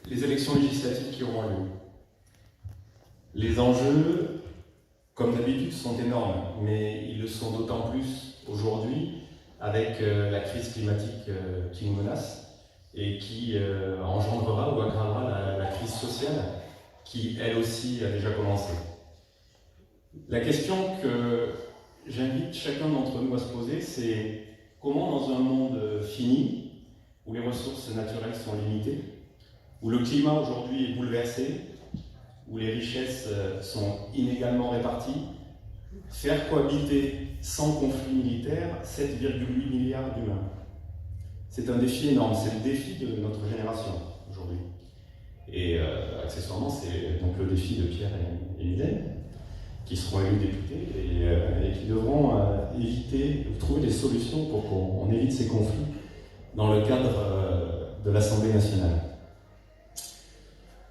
les élections législatives qui auront lieu. Les enjeux, comme d'habitude, sont énormes, mais ils le sont d'autant plus aujourd'hui avec la crise climatique qui nous menace et qui engendrera ou aggravera la crise sociale qui, elle aussi, a déjà commencé. La question que j'invite chacun d'entre nous à se poser, c'est comment dans un monde fini, où les ressources naturelles sont limitées, où le climat aujourd'hui est bouleversé, où les richesses sont inégalement réparties, faire cohabiter sans conflit militaire 7,8 milliards d'humains. C'est un défi énorme, c'est le défi de notre génération aujourd'hui. Et accessoirement, c'est donc le défi de Pierre et Mylène, qui seront élus députés et qui devront trouver des solutions pour qu'on évite ces conflits dans le cadre de l'Assemblée nationale.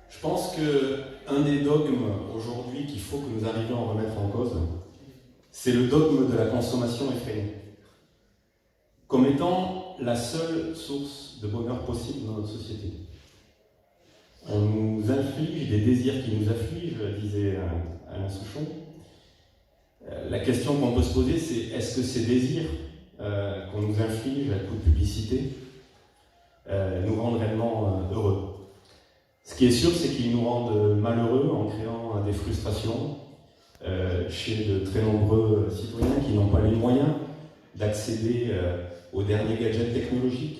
Je pense qu'un des dogmes aujourd'hui qu'il faut que nous arrivions à remettre en cause, c'est le dogme de la consommation effrénée, comme étant la seule source de bonheur possible dans notre société. On nous inflige des désirs qui nous affligent, disait Alain Souchon. La question qu'on peut se poser, c'est est-ce que ces désirs qu'on nous inflige à coup de publicité nous rendent réellement heureux? Ce qui est sûr, c'est qu'ils nous rendent malheureux en créant des frustrations chez de très nombreux citoyens qui n'ont pas les moyens d'accéder aux derniers gadgets technologiques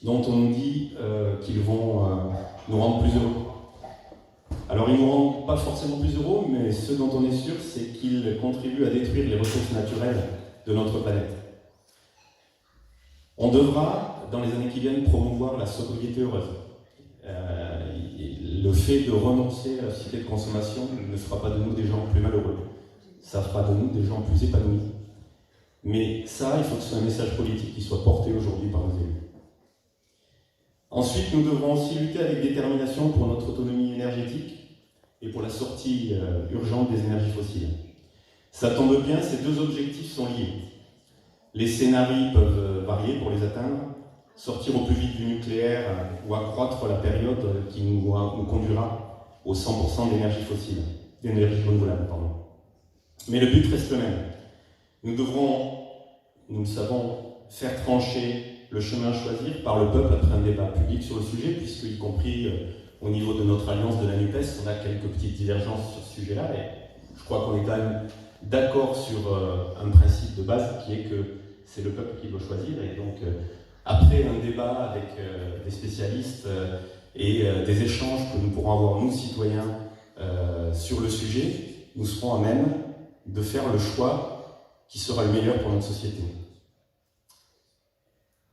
dont on nous dit qu'ils vont nous rendre plus heureux. Alors ils ne nous rendent pas forcément plus heureux, mais ce dont on est sûr, c'est qu'ils contribuent à détruire les ressources naturelles de notre planète. On devra, dans les années qui viennent, promouvoir la sobriété heureuse. Le fait de renoncer à la société de consommation ne fera pas de nous des gens plus malheureux. Ça fera de nous des gens plus épanouis. Mais ça, il faut que ce soit un message politique qui soit porté aujourd'hui par nos élus. Ensuite, nous devrons aussi lutter avec détermination pour notre autonomie énergétique et pour la sortie urgente des énergies fossiles. Ça tombe bien, ces deux objectifs sont liés. Les scénarios peuvent varier pour les atteindre, sortir au plus vite du nucléaire ou accroître la période qui nous conduira au 100% d'énergie fossile, d'énergie renouvelable, pardon. Mais le but reste le même. Nous devrons, nous le savons, faire trancher le chemin à choisir par le peuple après un débat public sur le sujet, puisque, y compris au niveau de notre alliance de la NUPES, on a quelques petites divergences sur ce sujet-là, et je crois qu'on est quand même d'accord sur un principe de base qui est que c'est le peuple qui doit choisir, et donc après un débat avec des spécialistes et des échanges que nous pourrons avoir, nous, citoyens, sur le sujet, nous serons à même de faire le choix qui sera le meilleur pour notre société.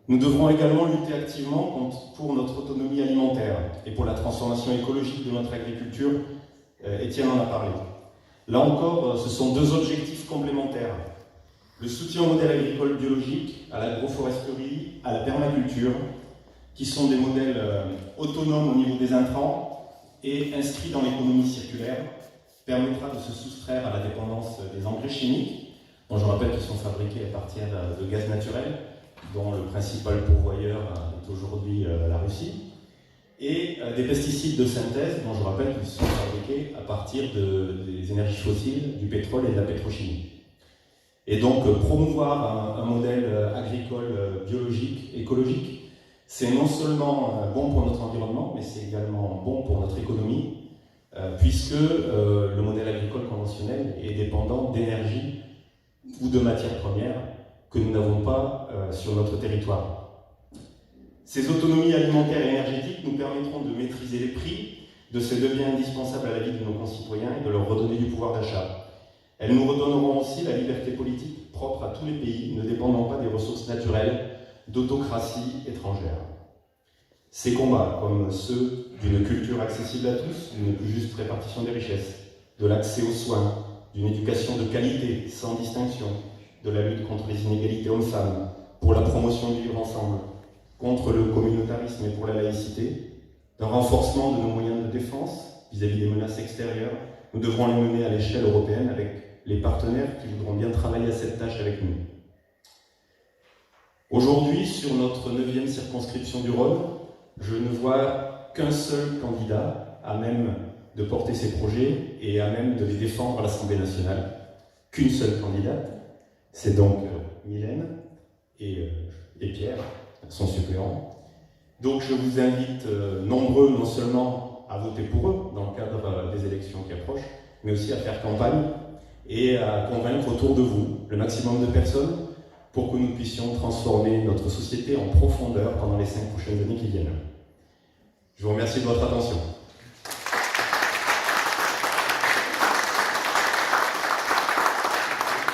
Nous devrons également lutter activement pour notre autonomie alimentaire et pour la transformation écologique de notre agriculture. Étienne en a parlé. Là encore, ce sont deux objectifs complémentaires. Le soutien au modèle agricole biologique, à l'agroforesterie, à la permaculture, qui sont des modèles autonomes au niveau des intrants et inscrits dans l'économie circulaire, permettra de se soustraire à la dépendance des engrais chimiques, dont je rappelle qu'ils sont fabriqués à partir de gaz naturel, dont le principal pourvoyeur est aujourd'hui la Russie, et des pesticides de synthèse, dont je rappelle qu'ils sont fabriqués à partir des énergies fossiles, du pétrole et de la pétrochimie. Et donc promouvoir un modèle agricole biologique, écologique, c'est non seulement bon pour notre environnement, mais c'est également bon pour notre économie, puisque le modèle agricole conventionnel est dépendant d'énergie ou de matières premières que nous n'avons pas sur notre territoire. Ces autonomies alimentaires et énergétiques nous permettront de maîtriser les prix de ces deux biens indispensables à la vie de nos concitoyens et de leur redonner du pouvoir d'achat. Elles nous redonneront aussi la liberté politique propre à tous les pays, ne dépendant pas des ressources naturelles d'autocratie étrangère. Ces combats, comme ceux d'une culture accessible à tous, d'une plus juste répartition des richesses, de l'accès aux soins, d'une éducation de qualité, sans distinction, de la lutte contre les inégalités hommes-femmes, pour la promotion du vivre ensemble, contre le communautarisme et pour la laïcité, d'un renforcement de nos moyens de défense vis-à-vis des menaces extérieures, nous devrons les mener à l'échelle européenne avec les partenaires qui voudront bien travailler à cette tâche avec nous. Aujourd'hui, sur notre 9e circonscription du Rhône, je ne vois qu'un seul candidat à même de porter ses projets et à même de les défendre à l'Assemblée nationale. Qu'une seule candidate, c'est donc Mylène et Pierre, son suppléant. Donc je vous invite nombreux non seulement à voter pour eux dans le cadre des élections qui approchent, mais aussi à faire campagne et à convaincre autour de vous le maximum de personnes pour que nous puissions transformer notre société en profondeur pendant les 5 prochaines années qui viennent. Je vous remercie de votre attention.